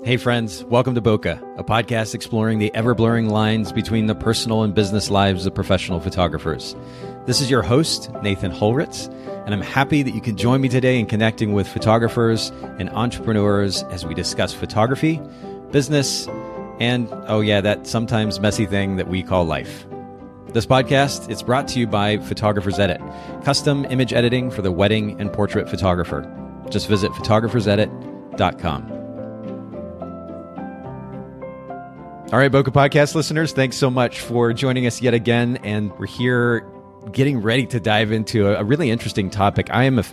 Hey friends, welcome to Bokeh, a podcast exploring the ever-blurring lines between the personal and business lives of professional photographers. This is your host, Nathan Holritz, and I'm happy that you can join me today in connecting with photographers and entrepreneurs as we discuss photography, business, and, oh yeah, that sometimes messy thing that we call life. This podcast is brought to you by Photographers Edit, custom image editing for the wedding and portrait photographer. Just visit photographersedit.com. All right, Bokeh Podcast listeners, thanks so much for joining us yet again. And we're here getting ready to dive into a really interesting topic. I'm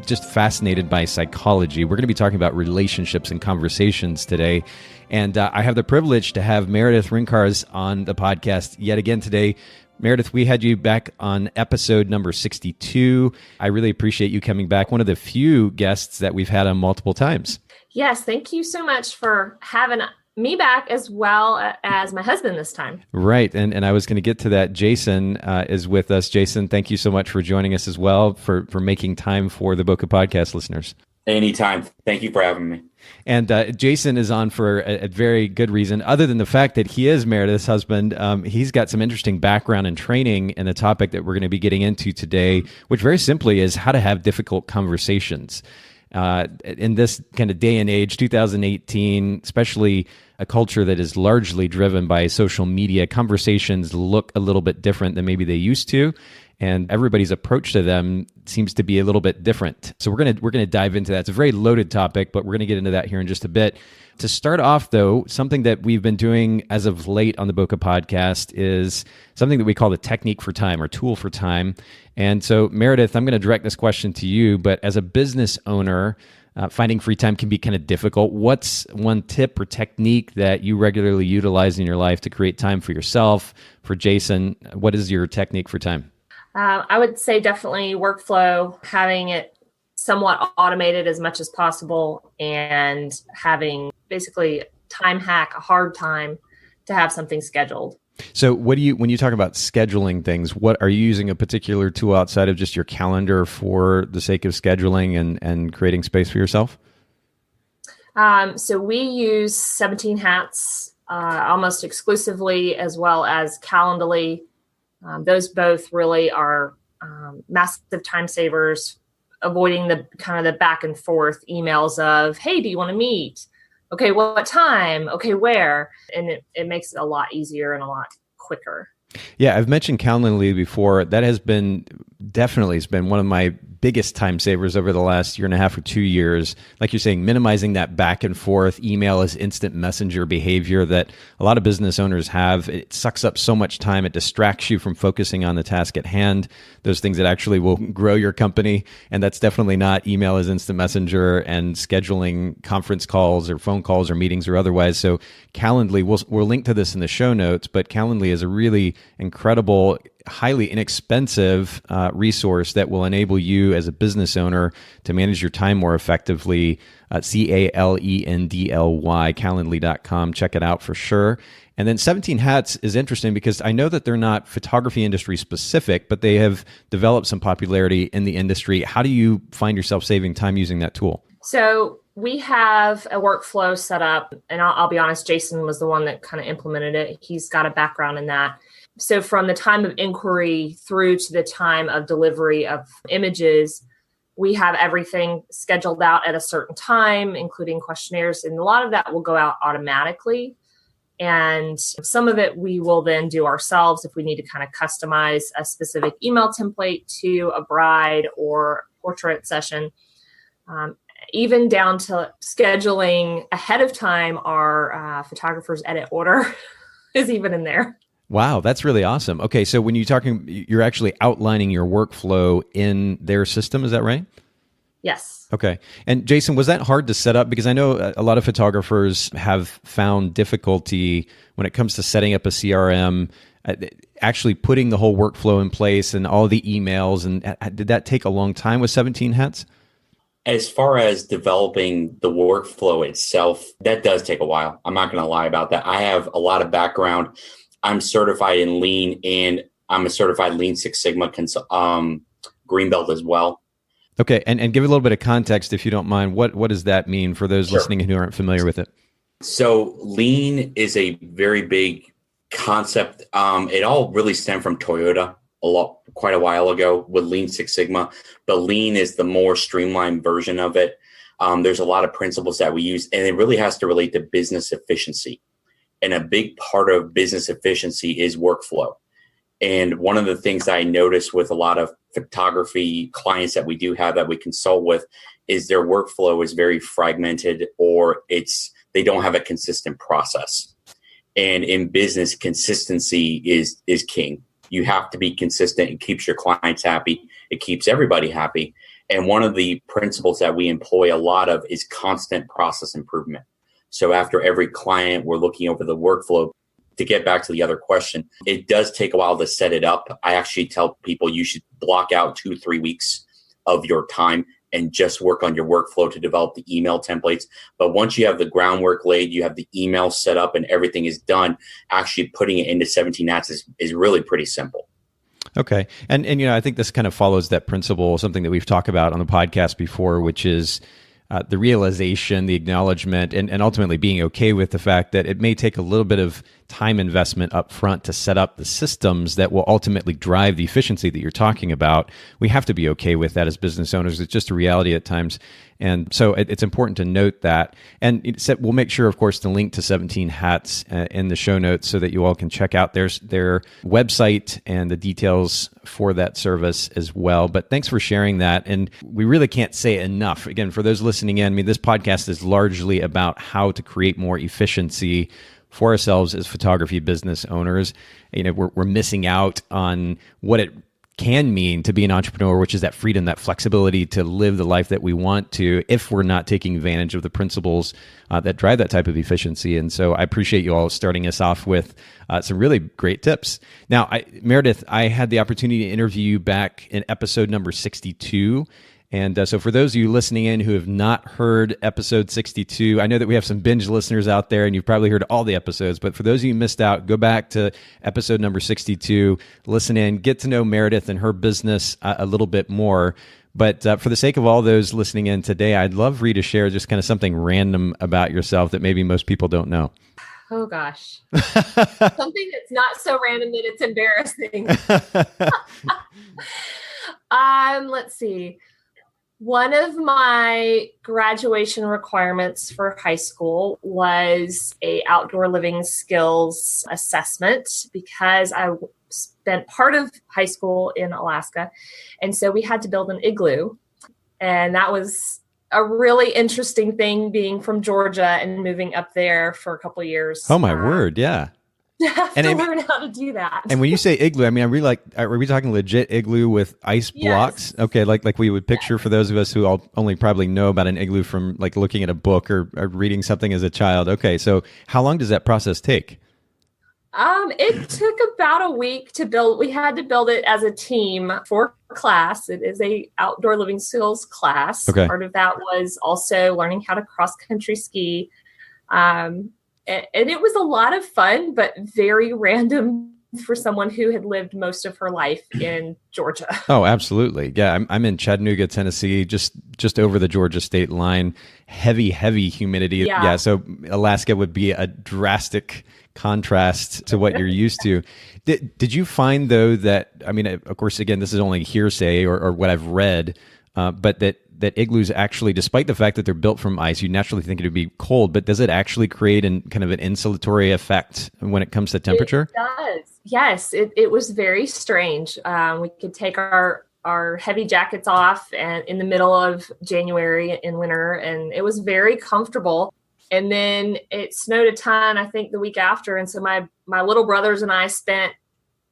just fascinated by psychology. We're going to be talking about relationships and conversations today. And I have the privilege to have Meredith Ryncarz on the podcast yet again today. Meredith, we had you back on episode number 62. I really appreciate you coming back. One of the few guests that we've had on multiple times. Yes, thank you so much for having me back as well as my husband this time. Right. And I was going to get to that. Jason is with us. Jason, thank you so much for joining us as well, for making time for the Bokeh Podcast listeners. Anytime. Thank you for having me. And Jason is on for a very good reason. Other than the fact that he is Meredith's husband, he's got some interesting background and training in the topic that we're going to be getting into today, which very simply is how to have difficult conversations. In this kind of day and age, 2018, especially a culture that is largely driven by social media, conversations look a little bit different than maybe they used to, and everybody's approach to them seems to be a little bit different. So we're gonna dive into that. It's a very loaded topic, but we're gonna get into that here in just a bit. To start off, though, something that we've been doing as of late on the Bokeh Podcast is something that we call the technique for time or tool for time. And so, Meredith, I'm going to direct this question to you, but as a business owner, finding free time can be kind of difficult. What's one tip or technique that you regularly utilize in your life to create time for yourself? For Jason, what is your technique for time? I would say definitely workflow, having it somewhat automated as much as possible, and having basically time hack, a hard time to have something scheduled. So when you talk about scheduling things, what are you using a particular tool outside of just your calendar for the sake of scheduling and creating space for yourself? So we use 17 Hats almost exclusively, as well as Calendly. Those both really are massive time savers, avoiding the kind of the back and forth emails of, hey, do you want to meet? Okay, what time? Okay, where? And it makes it a lot easier and a lot quicker. Yeah, I've mentioned Calendly before. That has been definitely been one of my biggest time savers over the last year and a half or 2 years. Like you're saying, minimizing that back and forth email as instant messenger behavior that a lot of business owners have. It sucks up so much time. It distracts you from focusing on the task at hand, those things that actually will grow your company. And that's definitely not email as instant messenger and scheduling conference calls or phone calls or meetings or otherwise. So Calendly, we'll link to this in the show notes, but Calendly is a really incredible, highly inexpensive resource that will enable you as a business owner to manage your time more effectively. Calendly, calendly.com. Check it out for sure. And then 17 Hats is interesting because I know that they're not photography industry specific, but they have developed some popularity in the industry. How do you find yourself saving time using that tool? So we have a workflow set up, and I'll be honest, Jason was the one that kind of implemented it. He's got a background in that. So from the time of inquiry through to the time of delivery of images, we have everything scheduled out at a certain time, including questionnaires. And a lot of that will go out automatically. And some of it we will then do ourselves if we need to kind of customize a specific email template to a bride or portrait session. Even down to scheduling ahead of time, our photographer's edit order is even in there. Wow, that's really awesome. Okay, so when you're actually outlining your workflow in their system, is that right? Yes. Okay. And Jason, was that hard to set up? Because I know a lot of photographers have found difficulty when it comes to setting up a CRM, actually putting the whole workflow in place and all the emails. And did that take a long time with 17 Hats? As far as developing the workflow itself, that does take a while. I'm not going to lie about that. I have a lot of background. I'm certified in Lean, and I'm a certified Lean Six Sigma green belt as well. Okay, and give a little bit of context, if you don't mind. What does that mean for those listening who aren't familiar with it? So lean is a very big concept. It all really stemmed from Toyota quite a while ago with Lean Six Sigma, but lean is the more streamlined version of it. There's a lot of principles that we use, and it really has to relate to business efficiency. And a big part of business efficiency is workflow. And one of the things that I notice with a lot of photography clients that we do have that we consult with is their workflow is very fragmented, or they don't have a consistent process. And in business, consistency is king. You have to be consistent. It keeps your clients happy. It keeps everybody happy. And one of the principles that we employ a lot of is constant process improvement. So after every client, we're looking over the workflow. To get back to the other question, it does take a while to set it up. I actually tell people you should block out 2-3 weeks of your time and just work on your workflow to develop the email templates. But once you have the groundwork laid, you have the email set up and everything is done, actually putting it into 17 hats is really pretty simple. Okay. And I think this kind of follows that principle, something that we've talked about on the podcast before, which is the realization, the acknowledgement, and ultimately being okay with the fact that it may take a little bit of time investment up front to set up the systems that will ultimately drive the efficiency that you're talking about. We have to be okay with that as business owners. It's just a reality at times. And so it's important to note that. And we'll make sure, of course, to link to 17 Hats in the show notes so that you all can check out their website and the details for that service as well. But thanks for sharing that. And we really can't say enough. Again, for those listening in, this podcast is largely about how to create more efficiency for ourselves as photography business owners. We're missing out on what it can mean to be an entrepreneur, which is that freedom, that flexibility to live the life that we want to, if we're not taking advantage of the principles that drive that type of efficiency. And so I appreciate you all starting us off with some really great tips. Now, Meredith, I had the opportunity to interview you back in episode number 62. And so for those of you listening in who have not heard episode 62, I know that we have some binge listeners out there and you've probably heard all the episodes, but for those of you who missed out, go back to episode number 62, listen in, get to know Meredith and her business a little bit more. But for the sake of all those listening in today, I'd love for you to share just kind of something random about yourself that maybe most people don't know. Oh, gosh. Something that's not so random that it's embarrassing. Let's see. One of my graduation requirements for high school was a outdoor living skills assessment because I spent part of high school in Alaska. And so we had to build an igloo. And that was a really interesting thing, being from Georgia and moving up there for a couple of years. Oh, my word. Yeah. To learn how to do that. And when you say igloo, are we talking legit igloo with ice blocks? Yes. Okay, like we would picture for those of us who only probably know about an igloo from like looking at a book or reading something as a child. Okay, so how long does that process take? It took about a week to build. We had to build it as a team for class. It is a outdoor living skills class. Okay. Part of that was also learning how to cross-country ski. And it was a lot of fun, but very random for someone who had lived most of her life in Georgia. Oh, absolutely. Yeah, I'm in Chattanooga, Tennessee, just over the Georgia state line. Heavy humidity. Yeah, so Alaska would be a drastic contrast to what you're used to. Did you find, though, that, of course, again, this is only hearsay or what I've read, but that igloos actually, despite the fact that they're built from ice, you naturally think it would be cold, but does it actually create kind of an insulatory effect when it comes to temperature? It does. Yes, it was very strange. We could take our heavy jackets off and in the middle of January in winter, and it was very comfortable. And then it snowed a ton, I think, the week after. And so my little brothers and I spent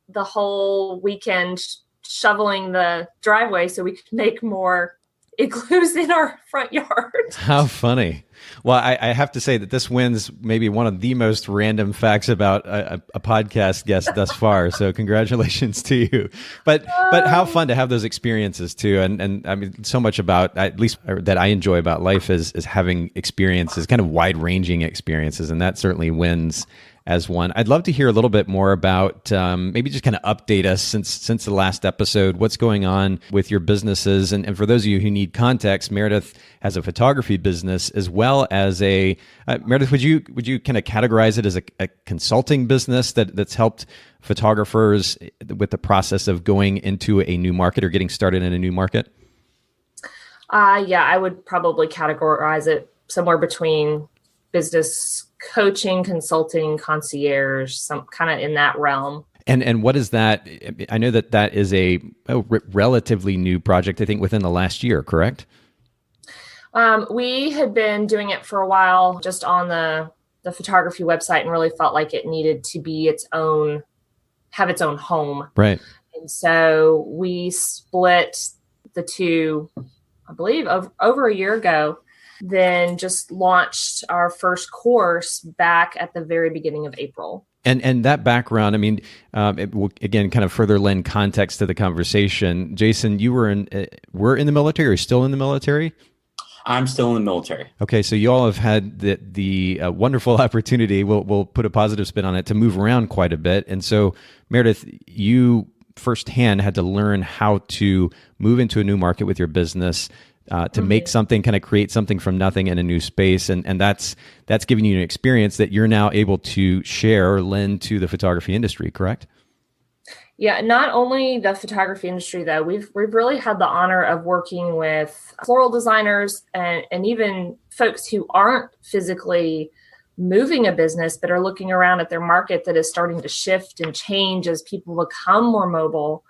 the whole weekend shoveling the driveway so we could make more igloos in our front yard. How funny. Well, I have to say that this wins maybe one of the most random facts about a podcast guest thus far. So congratulations to you. But how fun to have those experiences too. And so much about, at least that I enjoy about life is having experiences, kind of wide ranging experiences. And that certainly wins as one. I'd love to hear a little bit more about maybe just kind of update us since the last episode, what's going on with your businesses. And for those of you who need context, Meredith has a photography business as well as a, Meredith, would you kind of categorize it as a consulting business that's helped photographers with the process of going into a new market or getting started in a new market? Yeah, I would probably categorize it somewhere between business coaching, consulting, concierge, some kind of in that realm. And what is that? I know that is a relatively new project, I think within the last year, correct? We had been doing it for a while just on the photography website and really felt like it needed to be have its own home. Right. And so we split the two, I believe, over a year ago, then just launched our first course back at the very beginning of April. And that background, I mean, it will, again, kind of further lend context to the conversation. Jason, you were in the military, or still in the military? I'm still in the military. Okay, so you all have had the wonderful opportunity, we'll put a positive spin on it, to move around quite a bit. And so, Meredith, you firsthand had to learn how to move into a new market with your business, to make something, kind of create something from nothing in a new space. And that's giving you an experience that you're now able to share or lend to the photography industry, correct? Yeah, not only the photography industry, though. We've really had the honor of working with floral designers and even folks who aren't physically moving a business, but are looking around at their market that is starting to shift and change as people become more mobile.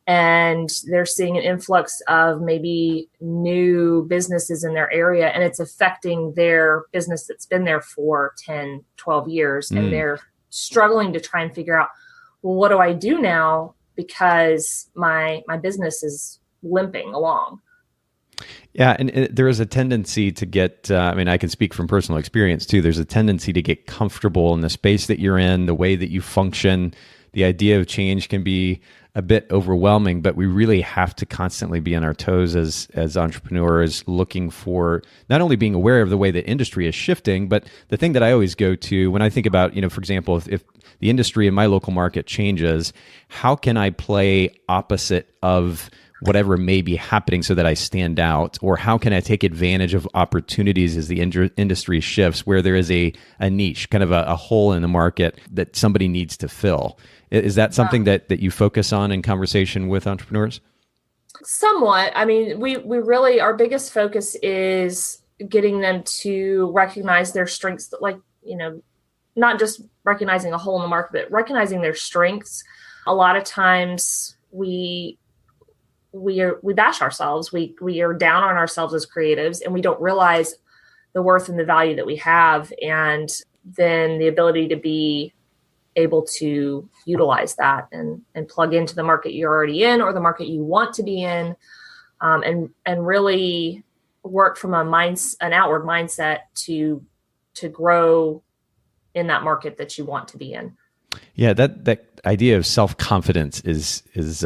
And they're seeing an influx of maybe new businesses in their area, and it's affecting their business that's been there for 10, 12 years. And they're struggling to try and figure out, well, what do I do now? Because my business is limping along. Yeah, and there is a tendency to get, I mean, I can speak from personal experience too. There's a tendency to get comfortable in the space that you're in, the way that you function. The idea of change can be a bit overwhelming, but we really have to constantly be on our toes as entrepreneurs, looking for not only being aware of the way the industry is shifting, but the thing that I always go to when I think about, for example, if the industry in my local market changes, how can I play opposite of whatever may be happening so that I stand out? Or how can I take advantage of opportunities as the industry shifts, where there is a niche, kind of a hole in the market that somebody needs to fill? Is that something that you focus on in conversation with entrepreneurs? Somewhat. I mean, we really, our biggest focus is getting them to recognize their strengths, not just recognizing a hole in the market, but recognizing their strengths. A lot of times we bash ourselves. We are down on ourselves as creatives, and we don't realize the worth and the value that we have, and then the ability to be able to utilize that and plug into the market you're already in, or the market you want to be in, and really work from an outward mindset to grow in that market that you want to be in. Yeah, that idea of self-confidence is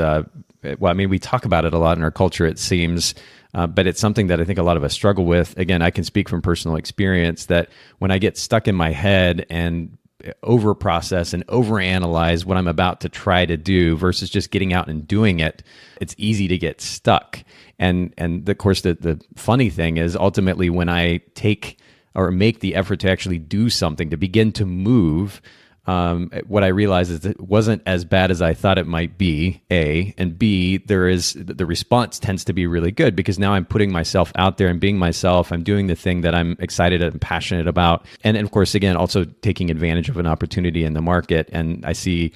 well, I mean, we talk about it a lot in our culture, it seems, but it's something that I think a lot of us struggle with. Again, I can speak from personal experience that when I get stuck in my head and over process and over analyze what I'm about to try to do versus just getting out and doing it, it's easy to get stuck. And of course, the funny thing is ultimately when I take or make the effort to actually do something, to begin to move, what I realized is that it wasn't as bad as I thought it might be, A, and B, the response tends to be really good because now I'm putting myself out there and being myself. I'm doing the thing that I'm excited and passionate about. And of course, again, also taking advantage of an opportunity in the market. And I see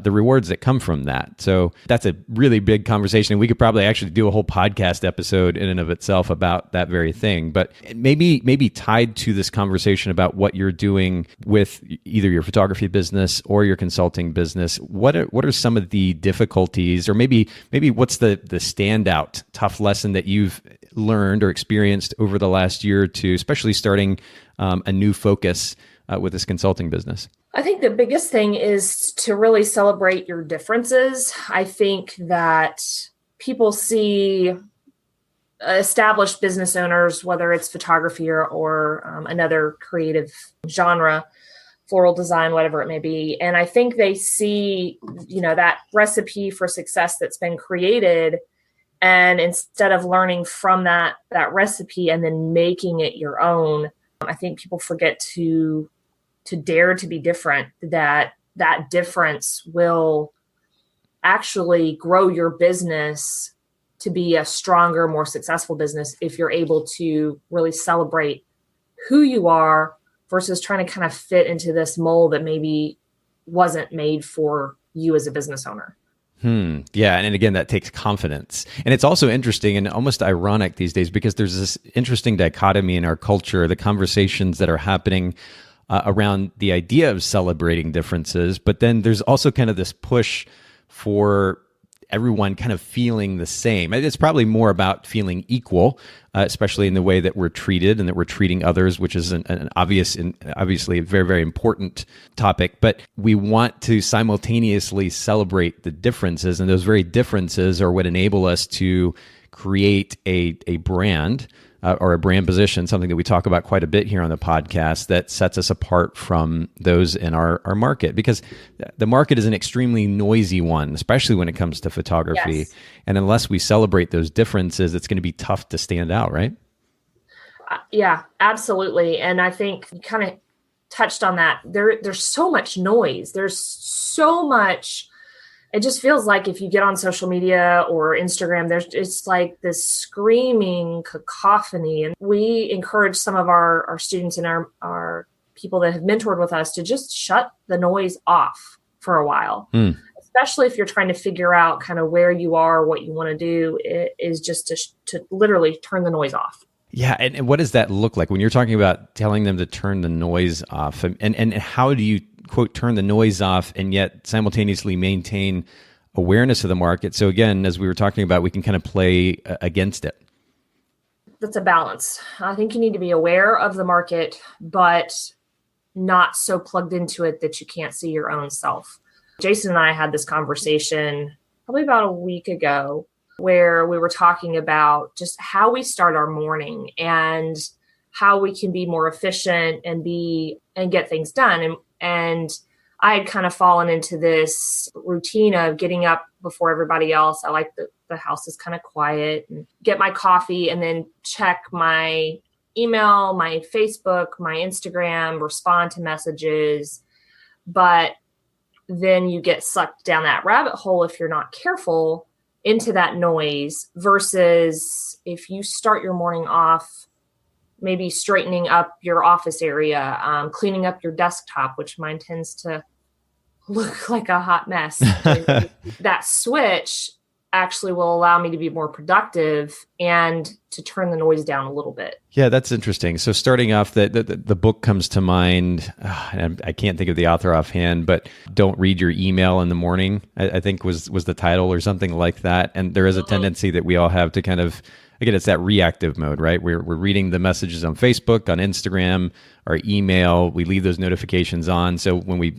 the rewards that come from that. So that's a really big conversation. And we could probably actually do a whole podcast episode in and of itself about that very thing. But maybe tied to this conversation about what you're doing with either your photography business or your consulting business, what are some of the difficulties, or maybe what's the standout tough lesson that you've learned or experienced over the last year or two, especially starting a new focus with this consulting business? I think the biggest thing is to really celebrate your differences. I think that people see established business owners, whether it's photography or another creative genre, floral design, whatever it may be. And I think they see, that recipe for success that's been created. And instead of learning from that recipe and then making it your own, I think people forget to dare to be different, that difference will actually grow your business to be a stronger, more successful business if you're able to really celebrate who you are versus trying to kind of fit into this mold that maybe wasn't made for you as a business owner. Yeah. And again, that takes confidence. And it's also interesting and almost ironic these days because there's this interesting dichotomy in our culture, the conversations that are happening around the idea of celebrating differences. But then there's also kind of this push for everyone kind of feeling the same. It's probably more about feeling equal, especially in the way that we're treated and that we're treating others, which is an obvious and obviously a very, very important topic. But we want to simultaneously celebrate the differences, and those very differences are what enable us to create a brand or a brand position, something that we talk about quite a bit here on the podcast that sets us apart from those in our market, because the market is an extremely noisy one, especially when it comes to photography. Yes. And unless we celebrate those differences, it's going to be tough to stand out, right? Yeah, absolutely. And I think you kind of touched on that. There's so much noise. There's so much. It just feels like if you get on social media or Instagram, it's like this screaming cacophony. And we encourage some of our students and our people that have mentored with us to just shut the noise off for a while, especially if you're trying to figure out kind of where you are, what you want to do. It is just to literally turn the noise off. Yeah. And what does that look like when you're talking about telling them to turn the noise off? And how do you, quote, turn the noise off and yet simultaneously maintain awareness of the market? So again, as we were talking about, we can kind of play against it. That's a balance. I think you need to be aware of the market, but not so plugged into it that you can't see your own self. Jason and I had this conversation probably about a week ago where we were talking about just how we start our morning and how we can be more efficient and get things done. And I had kind of fallen into this routine of getting up before everybody else. I like the house is kind of quiet, and get my coffee and then check my email, my Facebook, my Instagram, respond to messages. But then you get sucked down that rabbit hole if you're not careful into that noise, versus if you start your morning off maybe straightening up your office area, cleaning up your desktop, which mine tends to look like a hot mess. That switch actually will allow me to be more productive and to turn the noise down a little bit. Yeah, that's interesting. So starting off, the book comes to mind, and I can't think of the author offhand, but Don't Read Your Email in the Morning, I think was the title or something like that. And there is a tendency that we all have to kind of, again, it's that reactive mode, right? We're reading the messages on Facebook, on Instagram, our email. We leave those notifications on. So when we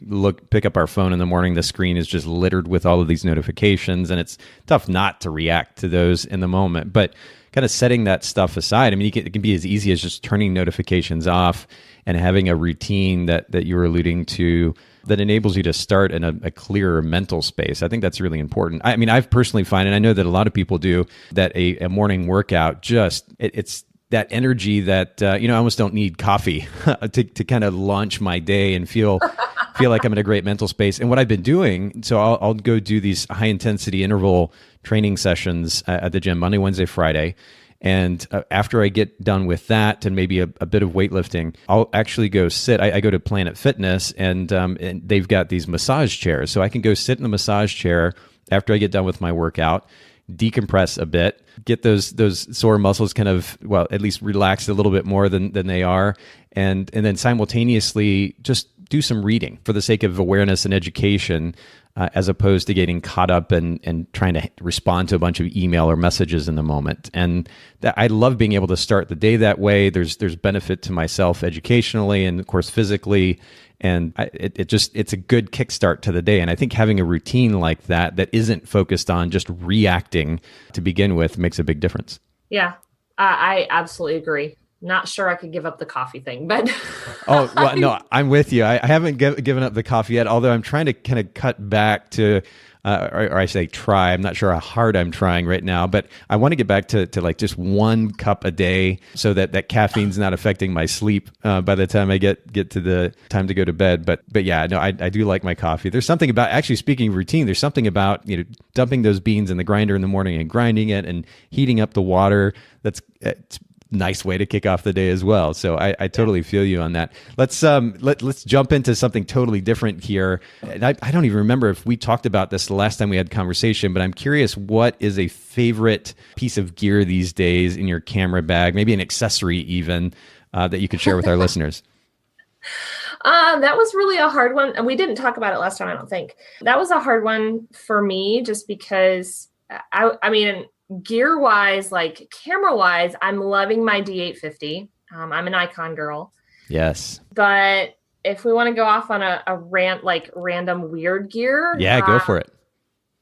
pick up our phone in the morning, the screen is just littered with all of these notifications, and it's tough not to react to those in the moment. But kind of setting that stuff aside, I mean, it can be as easy as just turning notifications off and having a routine that you were alluding to that enables you to start in a clearer mental space. I think that's really important. I mean, I've personally found, and I know that a lot of people do, that a morning workout it's that energy that, I almost don't need coffee to kind of launch my day and feel like I'm in a great mental space. And what I've been doing, so I'll go do these high intensity interval training sessions at the gym Monday, Wednesday, Friday. And after I get done with that and maybe a bit of weightlifting, I'll actually go sit. I go to Planet Fitness, and they've got these massage chairs. So I can go sit in the massage chair after I get done with my workout, decompress a bit, get those sore muscles kind of, well, at least relaxed a little bit more than they are. And then simultaneously just do some reading for the sake of awareness and education, as opposed to getting caught up and trying to respond to a bunch of email or messages in the moment. And I love being able to start the day that way. There's benefit to myself educationally and of course physically. And it's a good kickstart to the day. And I think having a routine like that isn't focused on just reacting to begin with makes a big difference. Yeah, I absolutely agree. Not sure I could give up the coffee thing, but oh, well, no, I'm with you. I haven't given up the coffee yet, although I'm trying to kind of cut back to, or I say try. I'm not sure how hard I'm trying right now, but I want to get back to like just 1 cup a day so that caffeine's not affecting my sleep by the time I get to the time to go to bed. But yeah, no, I do like my coffee. There's something about, actually speaking of routine, there's something about, dumping those beans in the grinder in the morning and grinding it and heating up the water. It's nice way to kick off the day as well. So I totally feel you on that. Let's jump into something totally different here. And I don't even remember if we talked about this the last time we had conversation, but I'm curious, what is a favorite piece of gear these days in your camera bag, maybe an accessory even, that you could share with our listeners? That was really a hard one. And we didn't talk about it last time, I don't think. That was a hard one for me just because I mean, gear wise, like camera wise, I'm loving my D850. I'm a Nikon girl. Yes. But if we want to go off on a rant, like random weird gear. Yeah, go for it.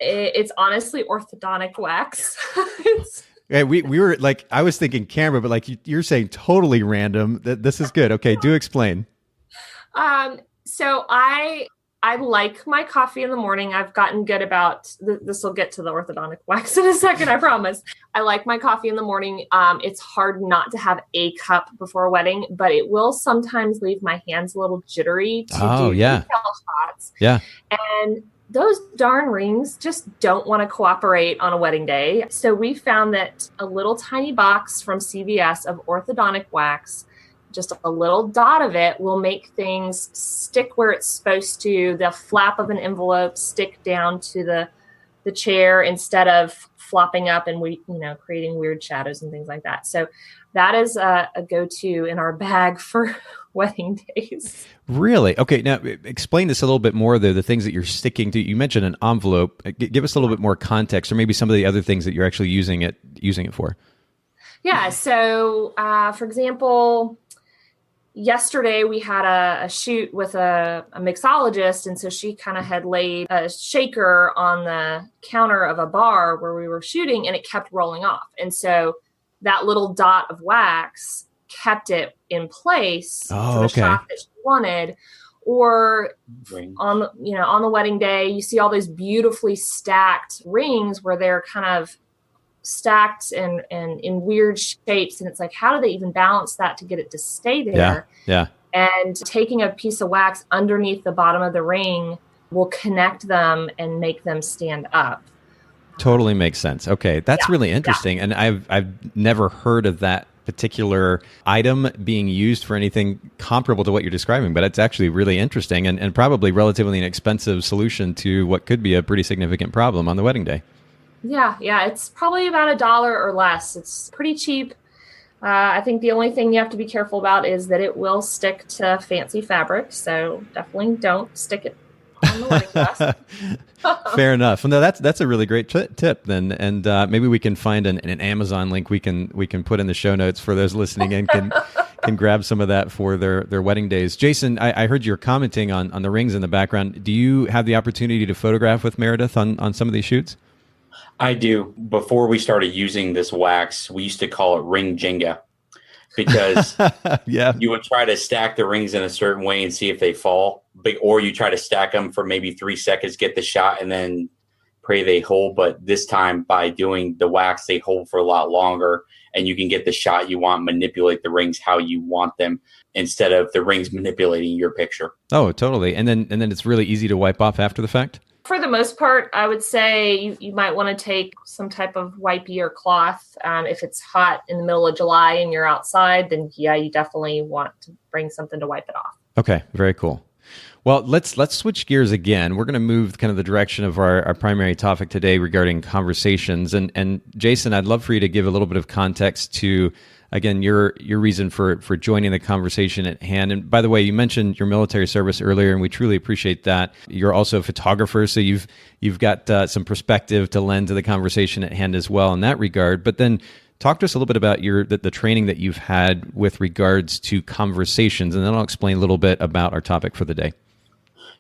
It's honestly orthodontic wax. Yeah, we were like, I was thinking camera, but like you're saying totally random. This is good. Okay, do explain. So I like my coffee in the morning. I've gotten good about this. Will get to the orthodontic wax in a second, I promise. I like my coffee in the morning. It's hard not to have a cup before a wedding, but it will sometimes leave my hands a little jittery to do detail shots. Yeah. And those darn rings just don't want to cooperate on a wedding day. So we found that a little tiny box from CVS of orthodontic wax, just a little dot of it, will make things stick where it's supposed to. The flap of an envelope stick down to the chair instead of flopping up and creating weird shadows and things like that. So that is a go-to in our bag for wedding days. Really? Okay. Now explain this a little bit more though, the things that you're sticking to. You mentioned an envelope. Give us a little bit more context, or maybe some of the other things that you're actually using it for. Yeah. So for example, yesterday we had a shoot with a mixologist, and so she kind of had laid a shaker on the counter of a bar where we were shooting, and it kept rolling off. And so that little dot of wax kept it in place for the shot that she wanted. Or on the wedding day, you see all those beautifully stacked rings where they're kind of stacked and in weird shapes, and it's like, how do they even balance that to get it to stay there? Yeah. And taking a piece of wax underneath the bottom of the ring will connect them and make them stand up. Totally makes sense. Okay, that's really interesting. And I've never heard of that particular item being used for anything comparable to what you're describing, but it's actually really interesting and probably relatively an expensive solution to what could be a pretty significant problem on the wedding day. Yeah, it's probably about $1 or less. It's pretty cheap. I think the only thing you have to be careful about is that it will stick to fancy fabric, so definitely don't stick it on the wedding dress. Fair enough. Well, no, that's a really great tip then, and maybe we can find an Amazon link we can put in the show notes for those listening and can grab some of that for their wedding days. Jason, I heard you're commenting on the rings in the background. Do you have the opportunity to photograph with Meredith on some of these shoots? I do. Before we started using this wax, we used to call it ring Jenga, because you would try to stack the rings in a certain way and see if they fall, or you try to stack them for maybe 3 seconds, get the shot, and then pray they hold. But this time, by doing the wax, they hold for a lot longer, and you can get the shot you want, manipulate the rings how you want them, instead of the rings manipulating your picture. Oh, totally. And then it's really easy to wipe off after the fact? For the most part, I would say you might want to take some type of wipey or cloth. If it's hot in the middle of July and you're outside, then you definitely want to bring something to wipe it off. Okay, very cool. Well, let's switch gears again. We're going to move kind of the direction of our primary topic today regarding conversations. And Jason, I'd love for you to give a little bit of context to, again, your reason for joining the conversation at hand. And by the way, you mentioned your military service earlier, and we truly appreciate that. You're also a photographer, so you've got some perspective to lend to the conversation at hand as well in that regard. But then talk to us a little bit about the training that you've had with regards to conversations, and then I'll explain a little bit about our topic for the day.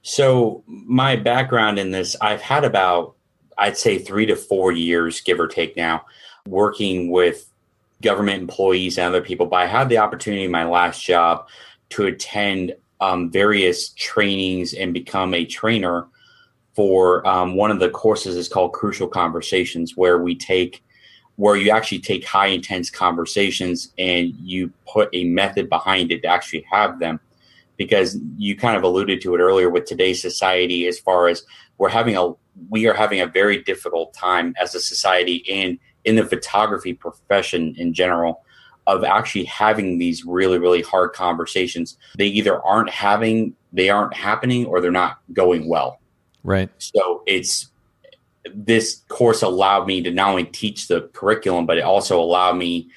So my background in this, I've had about, I'd say 3 to 4 years, give or take now, working with government employees and other people, but I had the opportunity in my last job to attend various trainings and become a trainer for one of the courses is called Crucial Conversations, where you actually take high intense conversations and you put a method behind it to actually have them. Because you kind of alluded to it earlier with today's society, as far as we are having a very difficult time as a society and in the photography profession in general, of actually having these really, really hard conversations. They either aren't happening, or they're not going well. Right. So this course allowed me to not only teach the curriculum, but it also allowed me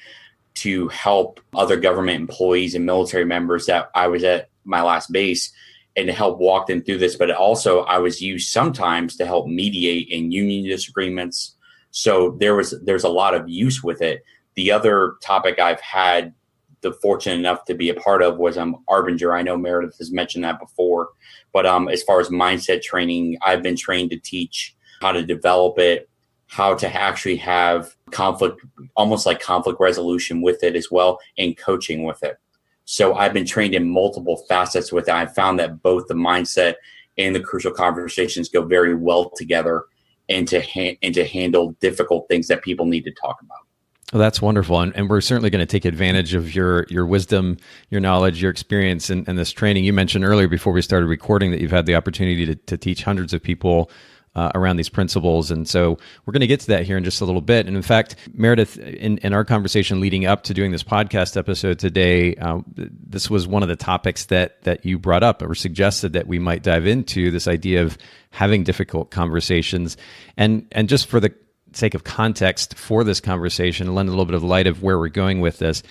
to help other government employees and military members that I was at my last base, and to help walk them through this. But also I was used sometimes to help mediate in union disagreements. So there's a lot of use with it. The other topic I've had the fortunate enough to be a part of was Arbinger. I know Meredith has mentioned that before, but as far as mindset training, I've been trained to teach how to develop it, how to actually have conflict, almost like conflict resolution with it as well, and coaching with it. So I've been trained in multiple facets with it. I found that both the mindset and the crucial conversations go very well together, and to handle difficult things that people need to talk about. Well, that's wonderful. And we're certainly going to take advantage of your wisdom, your knowledge, your experience in this training. You mentioned earlier before we started recording that you've had the opportunity to teach hundreds of people around these principles. And so we're going to get to that here in just a little bit. And in fact, Meredith, in our conversation leading up to doing this podcast episode today, this was one of the topics that you brought up or suggested that we might dive into, this idea of having difficult conversations. And just for the sake of context for this conversation, lend a little bit of light of where we're going with this.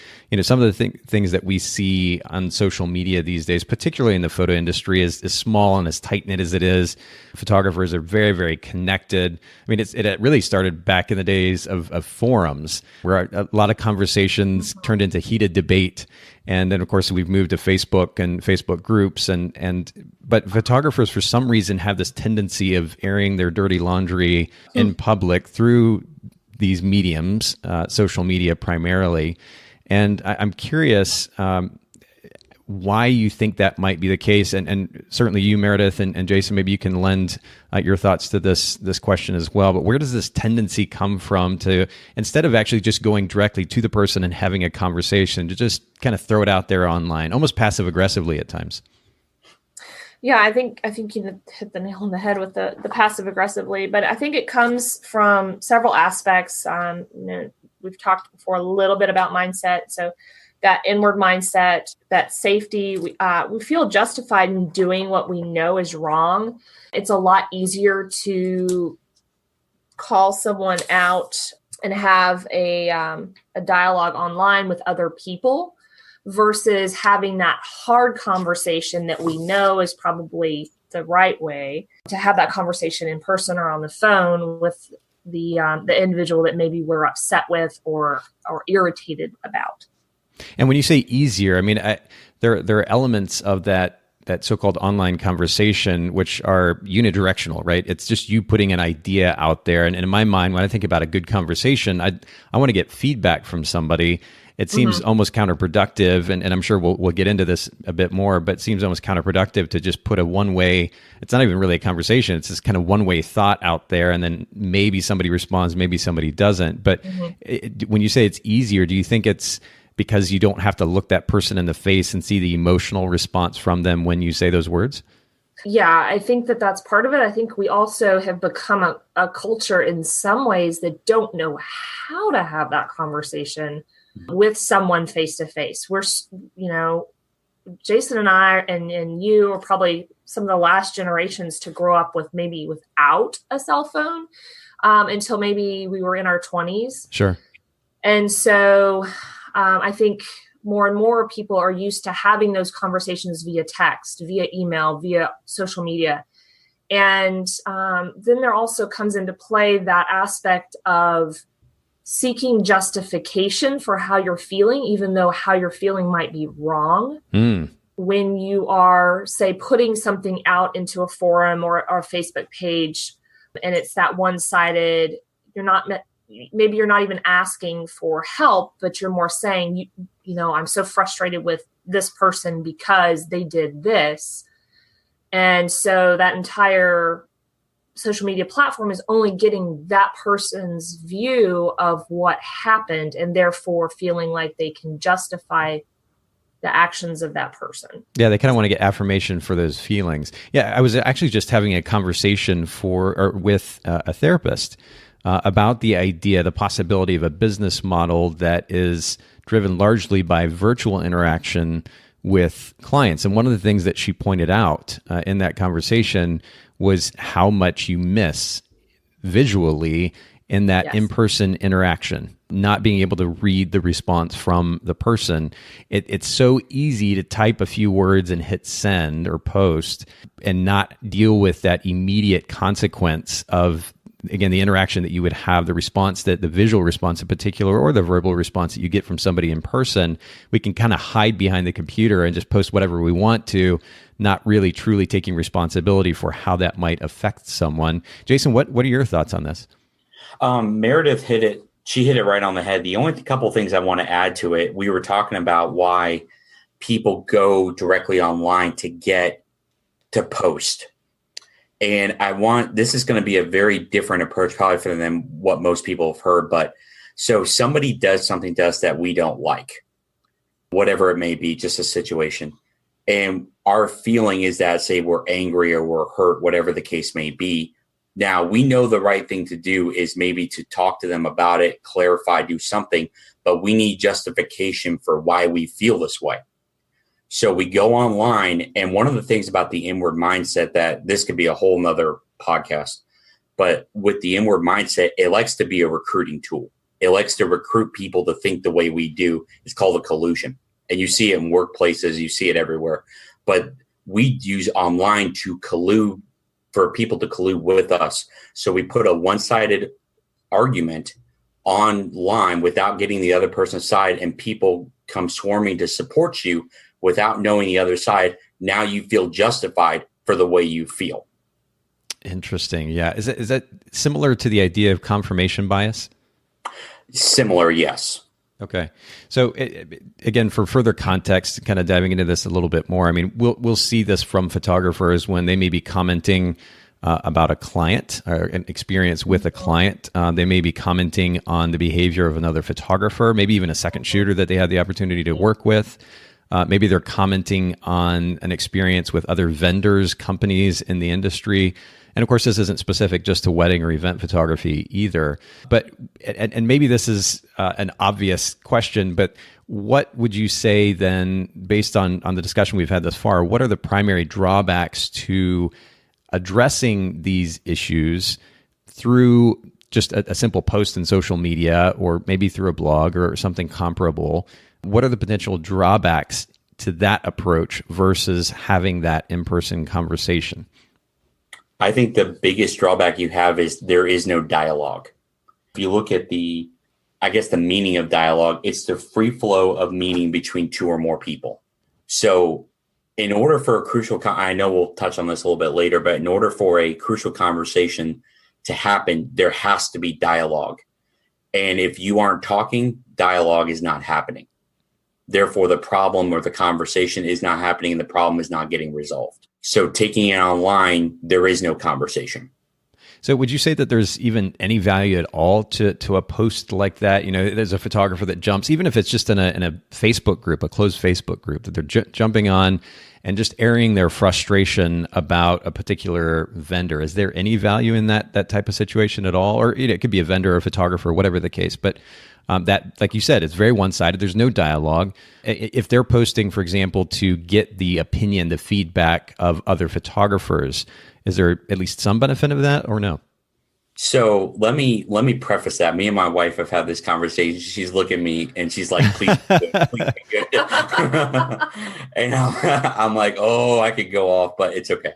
Some of the things that we see on social media these days, particularly in the photo industry, is small and as tight-knit as it is. Photographers are very, very connected. I mean, it really started back in the days of forums, where a lot of conversations turned into heated debate. And then, of course, we've moved to Facebook and Facebook groups, but photographers, for some reason, have this tendency of airing their dirty laundry in public through these mediums, social media primarily. And I'm curious why you think that might be the case. And certainly you, Meredith, and Jason, maybe you can lend your thoughts to this question as well. But where does this tendency come from to, instead of actually just going directly to the person and having a conversation, to just kind of throw it out there online, almost passive aggressively at times? Yeah, I think you hit the nail on the head with the passive aggressively, but I think it comes from several aspects. We've talked before a little bit about mindset. So that inward mindset, that safety, we feel justified in doing what we know is wrong. It's a lot easier to call someone out and have a dialogue online with other people versus having that hard conversation that we know is probably the right way, to have that conversation in person or on the phone with the individual that maybe we're upset with or irritated about. And when you say easier, I mean, there are elements of that so-called online conversation which are unidirectional, right? It's just you putting an idea out there. And in my mind, when I think about a good conversation, I want to get feedback from somebody. It seems almost counterproductive, and I'm sure we'll get into this a bit more, but it seems almost counterproductive to just put a one-way, it's not even really a conversation, it's this kind of one-way thought out there, and then maybe somebody responds, maybe somebody doesn't. But when you say it's easier, do you think it's because you don't have to look that person in the face and see the emotional response from them when you say those words? Yeah, I think that's part of it. I think we also have become a culture in some ways that don't know how to have that conversation with someone face to face. We're, Jason and I and you are probably some of the last generations to grow up with maybe without a cell phone until maybe we were in our 20s. Sure. And so I think more and more people are used to having those conversations via text, via email, via social media. And then there also comes into play that aspect of seeking justification for how you're feeling, even though how you're feeling might be wrong. When you are, say, putting something out into a forum or a Facebook page, and it's that one-sided, you're not maybe you're not even asking for help, but you're more saying, I'm so frustrated with this person because they did this. And so that entire social media platform is only getting that person's view of what happened, and therefore feeling like they can justify the actions of that person. Yeah, they kind of want to get affirmation for those feelings. Yeah, I was actually just having a conversation with a therapist about the possibility of a business model that is driven largely by virtual interaction with clients. And one of the things that she pointed out in that conversation was how much you miss visually in that in-person interaction, not being able to read the response from the person. It's so easy to type a few words and hit send or post and not deal with that immediate consequence of, again, the interaction that you would have, the response, that the visual response in particular, or the verbal response that you get from somebody in person. We can kind of hide behind the computer and just post whatever we want to, not really truly taking responsibility for how that might affect someone. Jason, what are your thoughts on this? Meredith hit it. She hit it right on the head. The only couple of things I want to add to it, we were talking about why people go directly online to post. And this is going to be a very different approach probably for than what most people have heard. But so somebody does something to us that we don't like, whatever it may be, just a situation. And our feeling is that, say, we're angry or we're hurt, whatever the case may be. Now, we know the right thing to do is maybe to talk to them about it, clarify, do something, but we need justification for why we feel this way. So we go online, and one of the things about the inward mindset, that this could be a whole nother podcast, but with the inward mindset, it likes to be a recruiting tool. It likes to recruit people to think the way we do. It's called a collusion. And you see it in workplaces, you see it everywhere. But we use online to collude, for people to collude with us. So we put a one-sided argument online without getting the other person's side, and people come swarming to support you without knowing the other side. Now you feel justified for the way you feel. Interesting. Yeah. Is that similar to the idea of confirmation bias? Similar, yes. Okay. So again, for further context, kind of diving into this a little bit more, I mean, we'll see this from photographers when they may be commenting about a client or an experience with a client. They may be commenting on the behavior of another photographer, maybe even a second shooter that they had the opportunity to work with. Maybe they're commenting on an experience with other vendors, companies in the industry. And of course, this isn't specific just to wedding or event photography either. But, and maybe this is an obvious question, but what would you say then, based on the discussion we've had thus far, what are the primary drawbacks to addressing these issues through just a simple post in social media, or maybe through a blog or something comparable? What are the potential drawbacks to that approach versus having that in-person conversation? I think the biggest drawback you have is there is no dialogue. If you look at the meaning of dialogue, it's the free flow of meaning between two or more people. So in order for a crucial, I know we'll touch on this a little bit later, but in order for a crucial conversation to happen, there has to be dialogue. And if you aren't talking, dialogue is not happening. Therefore, the problem or the conversation is not happening and the problem is not getting resolved. So taking it online, there is no conversation. So would you say that there's even any value at all to a post like that? You know, there's a photographer that jumps, even if it's just in a Facebook group, a closed Facebook group, that they're jumping on and just airing their frustration about a particular vendor. Is there any value in that type of situation at all? Or it could be a vendor or a photographer, whatever the case. But that, like you said, it's very one-sided. There's no dialogue. If they're posting, for example, to get the opinion, the feedback of other photographers, is there at least some benefit of that or no? So let me preface that. Me and my wife have had this conversation. She's looking at me and she's like, please be good, please be good. And I'm like, oh, I could go off, but it's okay.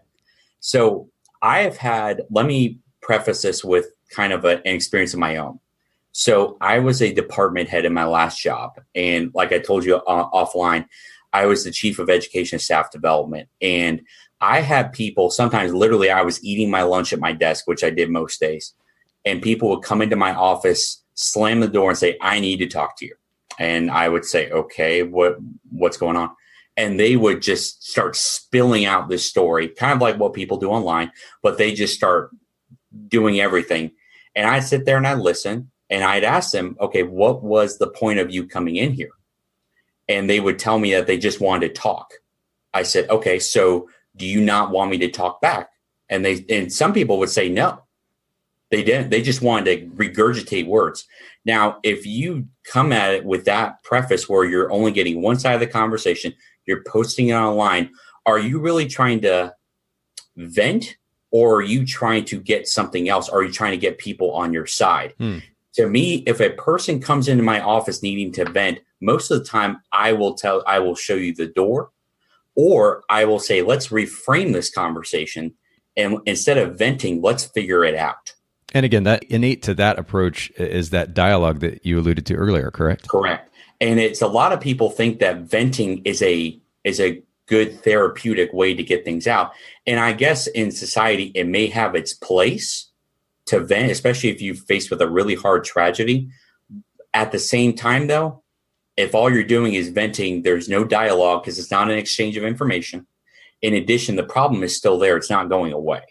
So let me preface this with kind of an experience of my own. So I was a department head in my last job. And like I told you offline, I was the chief of education and staff development. And I had people, sometimes literally I was eating my lunch at my desk, which I did most days. and people would come into my office, slam the door and say, I need to talk to you. And I would say, okay, what's going on? And they would just start spilling out this story, kind of like what people do online, but they just start doing everything. And I'd sit there and I'd listen, and I'd ask them, okay, what was the point of you coming in here? And they would tell me that they just wanted to talk. I said, okay, so do you not want me to talk back? And some people would say no. They didn't. They just wanted to regurgitate words. Now, if you come at it with that preface where you're only getting one side of the conversation, you're posting it online, are you really trying to vent, or are you trying to get something else? Are you trying to get people on your side? To me, if a person comes into my office needing to vent, most of the time I will show you the door, or I will say, let's reframe this conversation. And instead of venting, let's figure it out. And again, that innate to that approach is that dialogue that you alluded to earlier, correct? Correct. And it's a lot of people think that venting is a good therapeutic way to get things out. And I guess in society, it may have its place to vent, especially if you're faced with a really hard tragedy. At the same time, though, if all you're doing is venting, there's no dialogue because it's not an exchange of information. In addition, the problem is still there. It's not going away.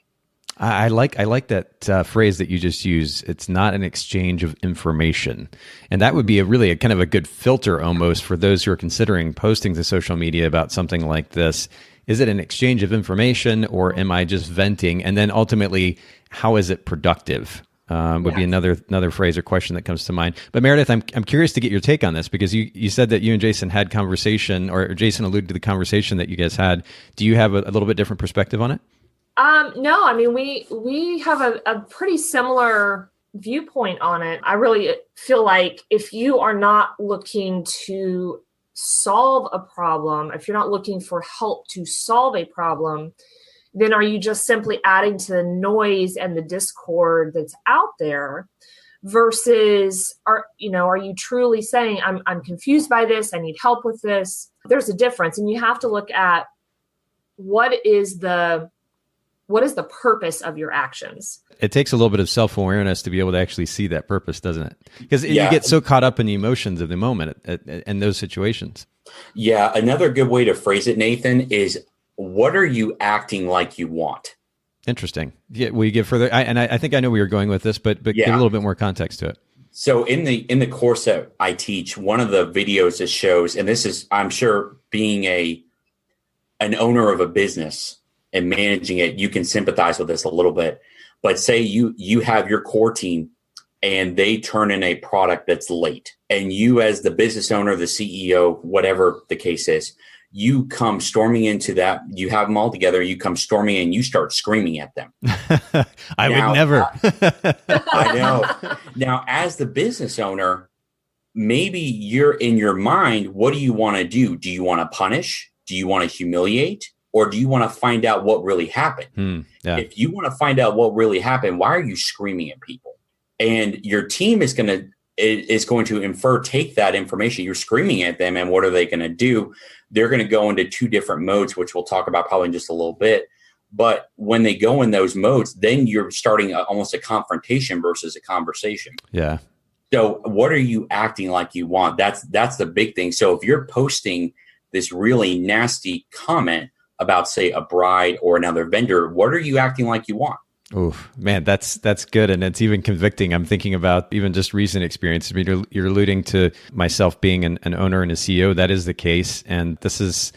I like that phrase that you just used. It's not an exchange of information. And that would be a kind of a good filter almost for those who are considering posting to social media about something like this. Is it an exchange of information, or am I just venting? And then ultimately, how is it productive? Would be another phrase or question that comes to mind. But Meredith, I'm curious to get your take on this, because you said that you and Jason had conversation, or Jason alluded to the conversation that you guys had. Do you have a little bit different perspective on it? No, I mean, we have a pretty similar viewpoint on it. I really feel like if you are not looking to solve a problem, if you're not looking for help to solve a problem, then are you just simply adding to the noise and the discord that's out there? Versus, are you truly saying, I'm confused by this, I need help with this? There's a difference, and you have to look at what is the purpose of your actions. It takes a little bit of self-awareness to be able to actually see that purpose, doesn't it? Because you get so caught up in the emotions of the moment in those situations. Yeah. Another good way to phrase it, Nathan, is what are you acting like you want? Interesting. Yeah, will you give further? I think I know where you're going with this, but give a little bit more context to it. So in the course that I teach, one of the videos that shows, and this is, I'm sure, being an owner of a business and managing it, you can sympathize with this a little bit. But say you have your core team and they turn in a product that's late, and you, as the business owner, the CEO, whatever the case is, you come storming into that. You have them all together. You come storming in. You start screaming at them. I would never. I know. Now, as the business owner, maybe you're in your mind. What do you want to do? Do you want to punish? Do you want to humiliate? Or do you want to find out what really happened? If you want to find out what really happened, why are you screaming at people? And your team is going to take that information. You're screaming at them, and what are they going to do? They're going to go into two different modes, which we'll talk about probably in just a little bit. But when they go in those modes, then you're starting almost a confrontation versus a conversation. Yeah. So what are you acting like you want? That's the big thing. So if you're posting this really nasty comment about, say, a bride or another vendor, what are you acting like you want? Oh, man, that's good. And it's even convicting. I'm thinking about even just recent experiences. I mean, you're alluding to myself being an owner and a CEO. That is the case. And this is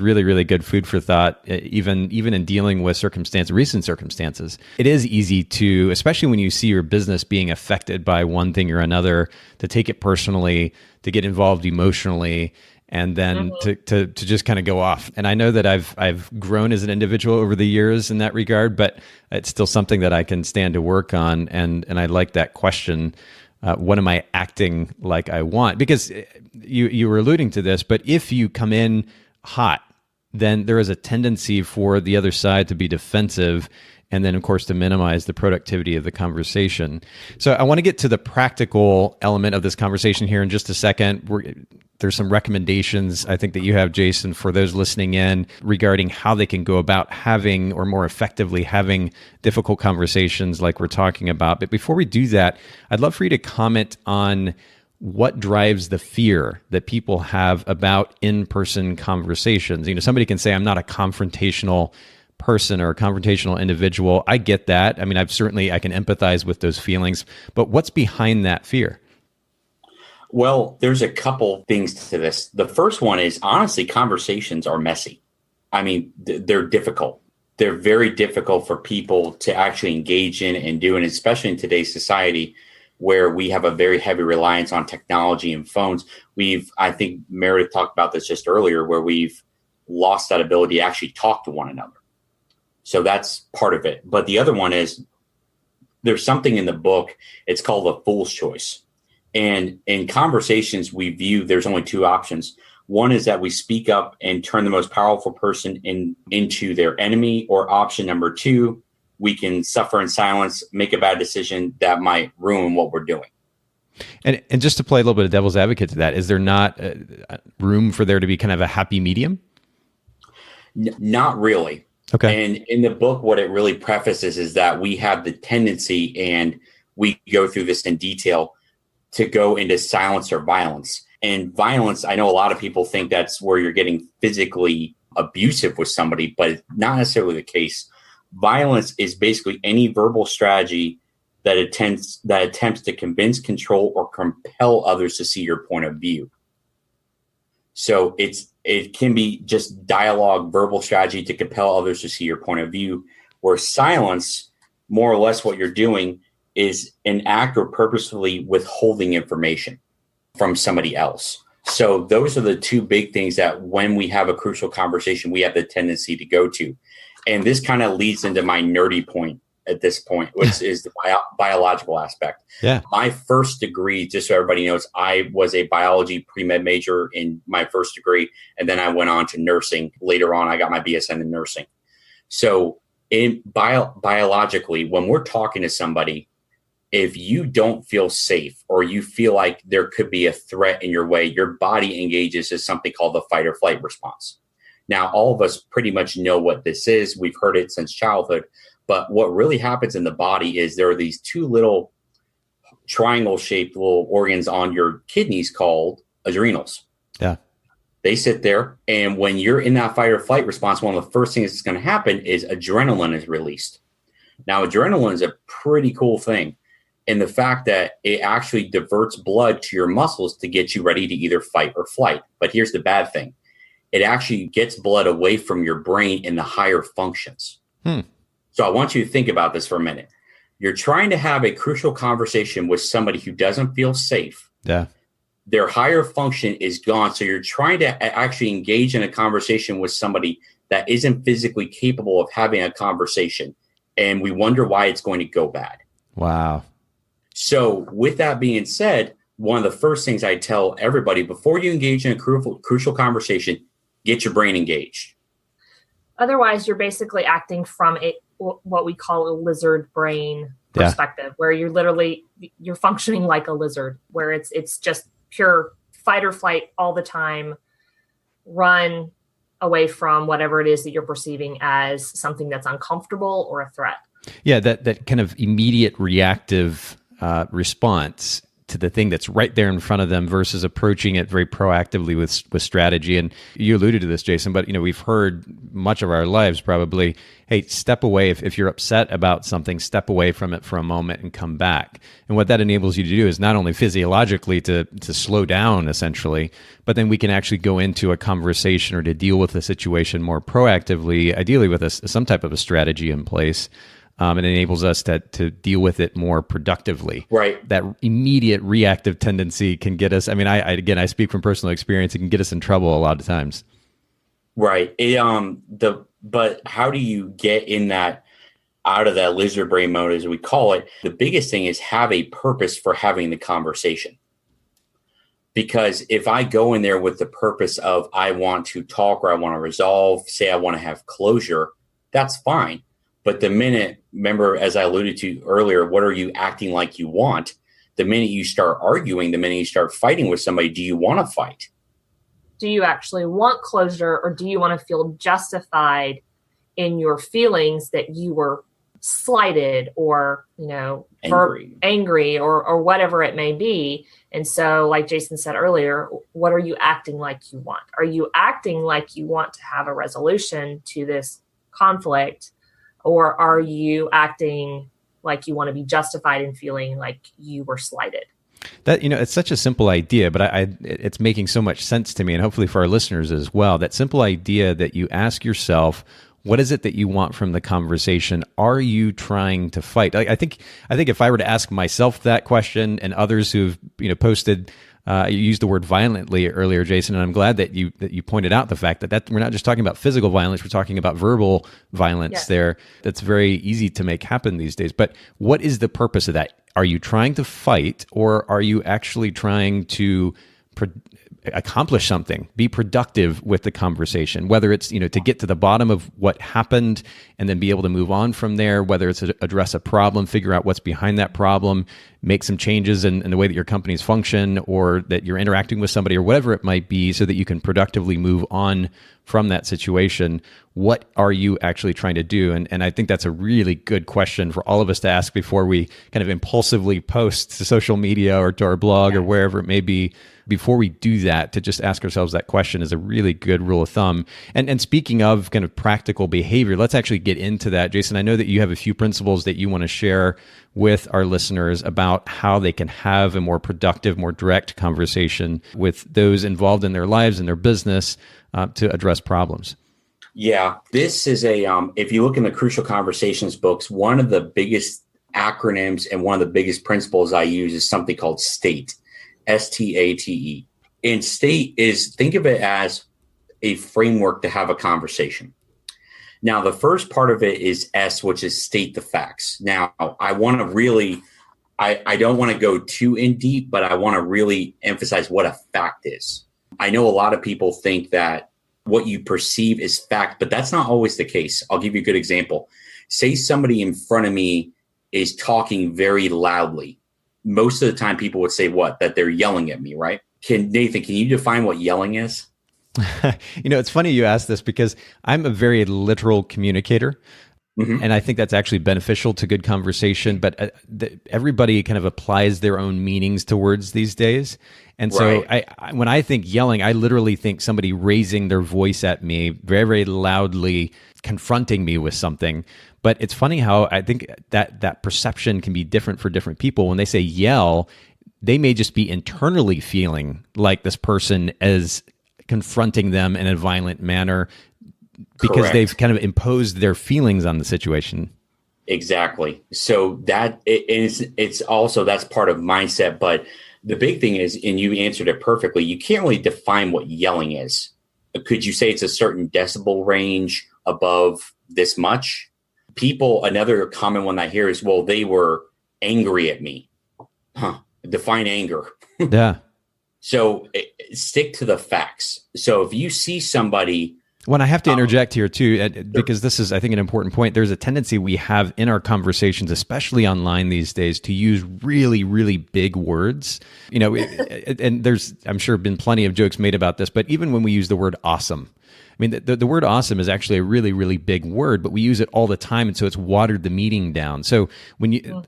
really, really good food for thought, even in dealing with recent circumstances. It is easy to, especially when you see your business being affected by one thing or another, to take it personally, to get involved emotionally, and then to just kind of go off. And I know that I've grown as an individual over the years in that regard, but it's still something that I can stand to work on. And I like that question. What am I acting like I want? Because you were alluding to this, but if you come in hot, then there is a tendency for the other side to be defensive, and then, of course, to minimize the productivity of the conversation. So I want to get to the practical element of this conversation here in just a second. There's some recommendations, I think, that you have, Jason, for those listening in regarding how they can go about having, or more effectively having, difficult conversations like we're talking about. But before we do that, I'd love for you to comment on what drives the fear that people have about in-person conversations. Somebody can say, I'm not a confrontational person or a confrontational individual. I get that. I mean, I can empathize with those feelings, but what's behind that fear? Well, there's a couple things to this. The first one is, honestly, conversations are messy. I mean, they're difficult. They're very difficult for people to actually engage in and do, and especially in today's society where we have a very heavy reliance on technology and phones. I think Meredith talked about this just earlier, where we've lost that ability to actually talk to one another. So that's part of it. But the other one is, there's something in the book, it's called the fool's choice. And in conversations, we view there's only two options. One is that we speak up and turn the most powerful person into their enemy, or option number two, we can suffer in silence, make a bad decision that might ruin what we're doing. And just to play a little bit of devil's advocate to that, is there not room for there to be kind of a happy medium? Not really. Okay. And in the book, what it really prefaces is that we have the tendency, and we go through this in detail, to go into silence or violence. And violence, I know a lot of people think that's where you're getting physically abusive with somebody, but it's not necessarily the case. Violence is basically any verbal strategy that attempts to convince, control, or compel others to see your point of view. So it can be just dialogue, verbal strategy to compel others to see your point of view, where silence, more or less what you're doing, is an act or purposefully withholding information from somebody else. So those are the two big things that when we have a crucial conversation, we have the tendency to go to. And this kind of leads into my nerdy point at this point, which is the biological aspect. Yeah. My first degree, just so everybody knows, I was a biology pre-med major in my first degree. And then I went on to nursing. Later on, I got my BSN in nursing. So biologically, when we're talking to somebody, if you don't feel safe, or you feel like there could be a threat in your way, your body engages in something called the fight or flight response. Now, all of us pretty much know what this is. We've heard it since childhood. But what really happens in the body is there are these two little triangle-shaped little organs on your kidneys called adrenals. Yeah. They sit there, and when you're in that fight or flight response, one of the first things that's going to happen is adrenaline is released. Now, adrenaline is a pretty cool thing. And the fact that it actually diverts blood to your muscles to get you ready to either fight or flight. But here's the bad thing. It actually gets blood away from your brain in the higher functions. So I want you to think about this for a minute. You're trying to have a crucial conversation with somebody who doesn't feel safe. Yeah. Their higher function is gone. So you're trying to actually engage in a conversation with somebody that isn't physically capable of having a conversation. And we wonder why it's going to go bad. Wow. So with that being said, one of the first things I tell everybody before you engage in a crucial conversation, get your brain engaged. Otherwise, you're basically acting from what we call a lizard brain perspective, where you're functioning like a lizard, where it's just pure fight or flight all the time, run away from whatever it is that you're perceiving as something that's uncomfortable or a threat. Yeah, that kind of immediate reactive response to the thing that's right there in front of them versus approaching it very proactively with strategy. And you alluded to this, Jason, but we've heard much of our lives probably, hey, step away. If you're upset about something, step away from it for a moment and come back. And what that enables you to do is not only physiologically to slow down essentially, but then we can actually go into a conversation or to deal with the situation more proactively, ideally with some type of a strategy in place. It enables us to deal with it more productively. Right. That immediate reactive tendency can get us. I mean, I speak from personal experience. It can get us in trouble a lot of times. Right. But how do you get in that, out of that lizard brain mode, as we call it? The biggest thing is have a purpose for having the conversation. Because if I go in there with the purpose of I want to talk or I want to resolve, say I want to have closure, that's fine. But the minute, remember, as I alluded to earlier, what are you acting like you want? The minute you start arguing, the minute you start fighting with somebody, do you want to fight? Do you actually want closure, or do you want to feel justified in your feelings that you were slighted or, angry or whatever it may be? And so, like Jason said earlier, what are you acting like you want? Are you acting like you want to have a resolution to this conflict, or are you acting like you want to be justified in feeling like you were slighted? That, it's such a simple idea, but it's making so much sense to me, and hopefully for our listeners as well. That simple idea that you ask yourself, what is it that you want from the conversation? Are you trying to fight? I think if I were to ask myself that question, and others who've posted, you used the word violently earlier, Jason, and I'm glad that you pointed out the fact that we're not just talking about physical violence, we're talking about verbal violence there. That's very easy to make happen these days. But what is the purpose of that? Are you trying to fight, or are you actually trying to accomplish something, be productive with the conversation, whether it's, to get to the bottom of what happened and then be able to move on from there, whether it's address a problem, figure out what's behind that problem, make some changes in the way that your companies function, or that you're interacting with somebody, or whatever it might be, so that you can productively move on from that situation. What are you actually trying to do? And I think that's a really good question for all of us to ask before we kind of impulsively post to social media or to our blog or wherever it may be. Before we do that, to just ask ourselves that question is a really good rule of thumb. And speaking of kind of practical behavior, let's actually get into that. Jason, I know that you have a few principles that you want to share with our listeners about how they can have a more productive, more direct conversation with those involved in their lives and their business to address problems. Yeah, this is if you look in the Crucial Conversations books, one of the biggest acronyms and one of the biggest principles I use is something called STATE. STATE. And STATE is, think of it as a framework to have a conversation. Now, the first part of it is S, which is state the facts. Now, I want to really, I don't want to go too in deep, but I want to really emphasize what a fact is. I know a lot of people think that what you perceive is fact, but that's not always the case. I'll give you a good example. Say somebody in front of me is talking very loudly. Most of the time people would say what? That they're yelling at me, right? Nathan, can you define what yelling is? It's funny you ask this, because I'm a very literal communicator. Mm-hmm. And I think that's actually beneficial to good conversation. But everybody kind of applies their own meanings to words these days. And so when I think yelling, I literally think somebody raising their voice at me very, very loudly, confronting me with something. But it's funny how I think that perception can be different for different people. When they say yell, they may just be internally feeling like this person is confronting them in a violent manner, because Correct. They've kind of imposed their feelings on the situation. Exactly. So that it's also, that's part of mindset. But the big thing is, and you answered it perfectly, you can't really define what yelling is. Could you say it's a certain decibel range above this much? Another common one I hear is, well, they were angry at me. Define anger. Yeah. So stick to the facts. So if you see somebody... Well, I have to interject here too, because this is, I think, an important point. There's a tendency we have in our conversations, especially online these days, to use really, really big words. And there's, I'm sure, been plenty of jokes made about this, but even when we use the word awesome, I mean, the word awesome is actually a really, really big word, but we use it all the time, and so it's watered the meaning down. So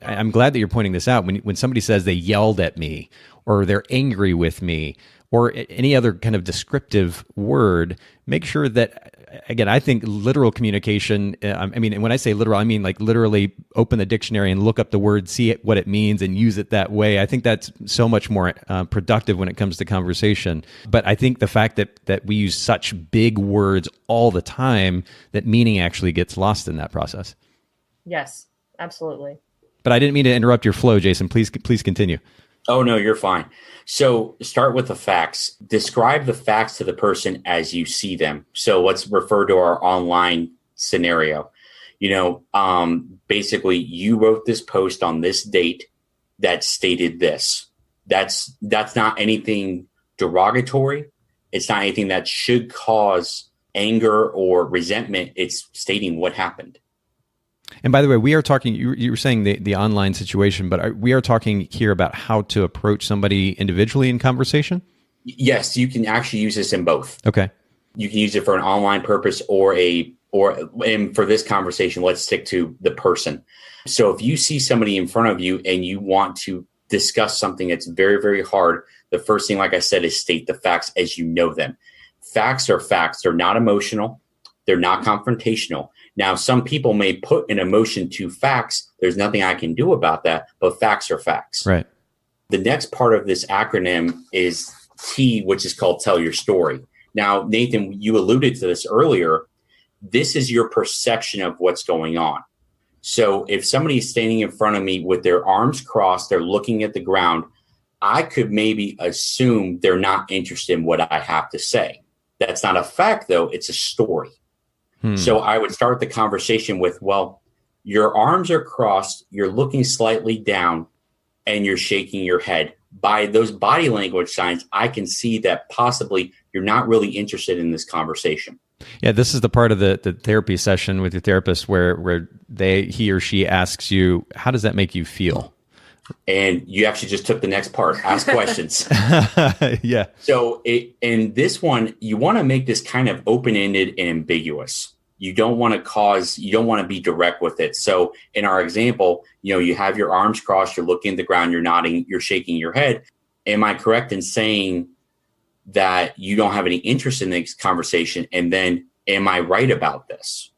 I'm glad that you're pointing this out. When somebody says they yelled at me, or they're angry with me, or any other kind of descriptive word, make sure that, again, I think literal communication, and when I say literal, I mean like literally open the dictionary and look up the word, see what it means, and use it that way. I think that's so much more productive when it comes to conversation. But I think the fact that we use such big words all the time, that meaning actually gets lost in that process. Yes, absolutely. But I didn't mean to interrupt your flow, Jason. Please continue. Oh, no, you're fine. So start with the facts. Describe the facts to the person as you see them. So let's refer to our online scenario. Basically, you wrote this post on this date that stated this. That's not anything derogatory. It's not anything that should cause anger or resentment. It's stating what happened. And by the way, we are talking, you were saying the online situation, but we are talking here about how to approach somebody individually in conversation? Yes, you can actually use this in both. Okay. You can use it for an online purpose and for this conversation, let's stick to the person. So if you see somebody in front of you and you want to discuss something that's very, very hard, the first thing, like I said, is state the facts as you know them. Facts are facts. They're not emotional. They're not confrontational. Now, some people may put an emotion to facts. There's nothing I can do about that, but facts are facts. Right. The next part of this acronym is T, which is called tell your story. Now, Nathan, you alluded to this earlier. This is your perception of what's going on. So if somebody is standing in front of me with their arms crossed, they're looking at the ground, I could maybe assume they're not interested in what I have to say. That's not a fact, though. It's a story. So I would start the conversation with, well, your arms are crossed, you're looking slightly down, and you're shaking your head. By those body language signs, I can see that possibly you're not really interested in this conversation. Yeah, this is the part of the therapy session with your therapist where he or she asks you, how does that make you feel? And you actually just took the next part, ask questions. Yeah. So in this one, you want to make this kind of open-ended and ambiguous. You don't want to be direct with it. So in our example, you have your arms crossed, you're looking at the ground, you're nodding, you're shaking your head. Am I correct in saying that you don't have any interest in this conversation? And then, am I right about this?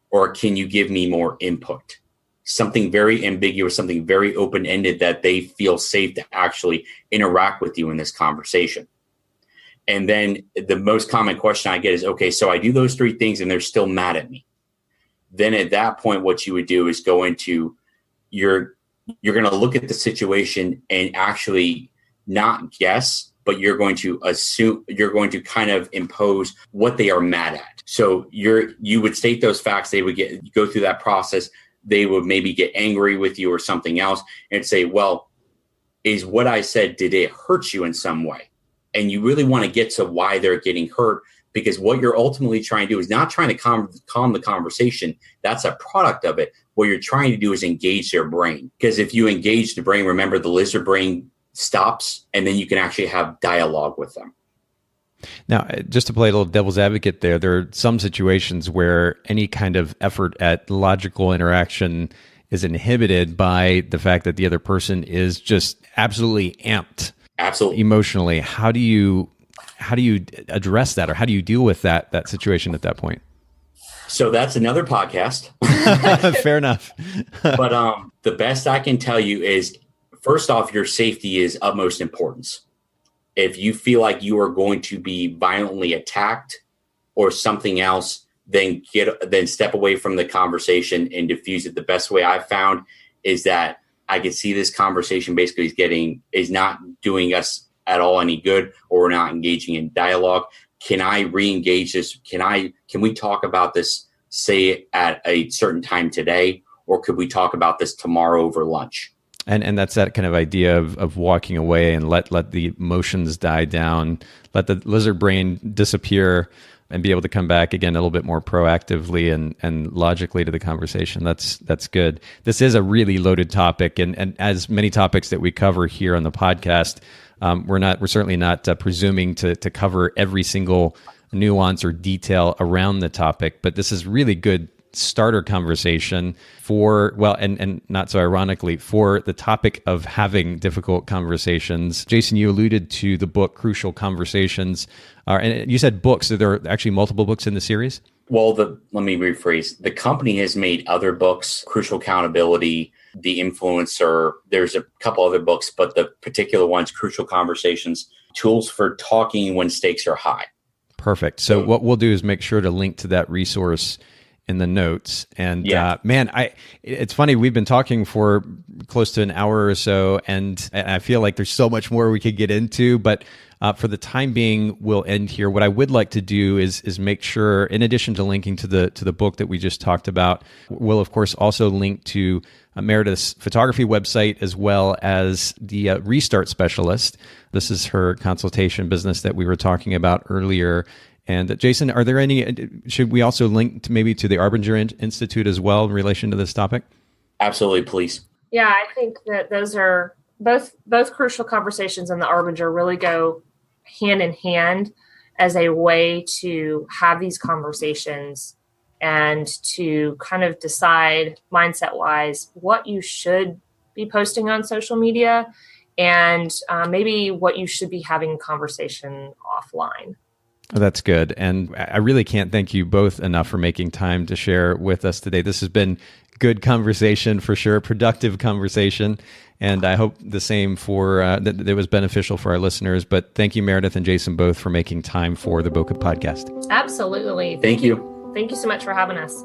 Or can you give me more input? Something very ambiguous, something very open-ended that they feel safe to actually interact with you in this conversation. And then the most common question I get is, okay, so I do those three things and they're still mad at me. Then at that point, what you would do is go into you're going to look at the situation and actually not guess, but you're going to assume, you're going to kind of impose what they are mad at. So you would state those facts. They would go through that process. They would maybe get angry with you or something else and say, well, is what I said, did it hurt you in some way? And you really want to get to why they're getting hurt, because what you're ultimately trying to do is not trying to calm the conversation. That's a product of it. What you're trying to do is engage their brain. Because if you engage the brain, remember the lizard brain stops, and then you can actually have dialogue with them. Now, just to play a little devil's advocate there are some situations where any kind of effort at logical interaction is inhibited by the fact that the other person is just absolutely amped. Absolutely. Emotionally. How do you address that, or how do you deal with that situation at that point? So that's another podcast. Fair enough. But the best I can tell you is, first off, your safety is utmost importance. If you feel like you are going to be violently attacked or something else, then step away from the conversation and diffuse it. The best way I've found is that I can see this conversation basically is not doing us at all any good, or we're not engaging in dialogue. Can I re-engage this? Can we talk about this, say, at a certain time today, or could we talk about this tomorrow over lunch? And that's that kind of idea of walking away and let the emotions die down, let the lizard brain disappear, and be able to come back again a little bit more proactively and logically to the conversation. That's good. This is a really loaded topic, and as many topics that we cover here on the podcast, we're certainly not presuming to cover every single nuance or detail around the topic, but this is really good starter conversation and not so ironically, for the topic of having difficult conversations. Jason, you alluded to the book Crucial Conversations, and you said books. So there are actually multiple books in the series? Well, let me rephrase. The company has made other books, Crucial Accountability, The Influencer. There's a couple other books, but the particular one's Crucial Conversations, Tools for Talking When Stakes Are High. Perfect. So what we'll do is make sure to link to that resource in the notes. And it's funny, we've been talking for close to an hour or so, and I feel like there's so much more we could get into, but For the time being, we'll end here. What I would like to do is make sure, in addition to linking to the book that we just talked about, we'll of course also link to Meredith's photography website as well as the Restart Specialist. This is her consultation business that we were talking about earlier. And Jason, are there should we also link maybe to the Arbinger Institute as well in relation to this topic? Absolutely, please. Yeah, I think that those are both crucial conversations, and the Arbinger really go hand in hand as a way to have these conversations and to kind of decide mindset-wise what you should be posting on social media and maybe what you should be having a conversation offline. That's good. And I really can't thank you both enough for making time to share with us today. This has been good conversation for sure, productive conversation. And I hope the same that it was beneficial for our listeners. But thank you, Meredith and Jason, both for making time for the Bokeh Podcast. Absolutely. Thank you. Thank you so much for having us.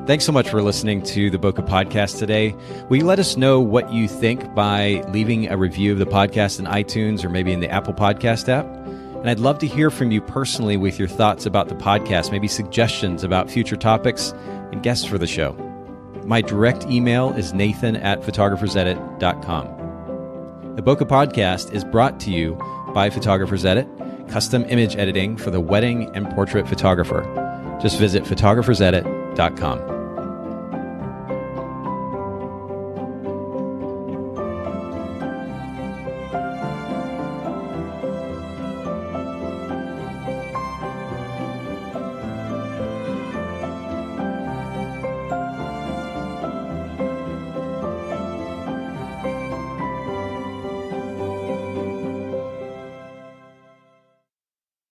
Thanks so much for listening to the Bokeh Podcast today. Will you let us know what you think by leaving a review of the podcast in iTunes or maybe in the Apple Podcast app? And I'd love to hear from you personally with your thoughts about the podcast, maybe suggestions about future topics and guests for the show. My direct email is nathan@photographersedit.com. The Bokeh Podcast is brought to you by Photographers Edit, custom image editing for the wedding and portrait photographer. Just visit photographersedit.com.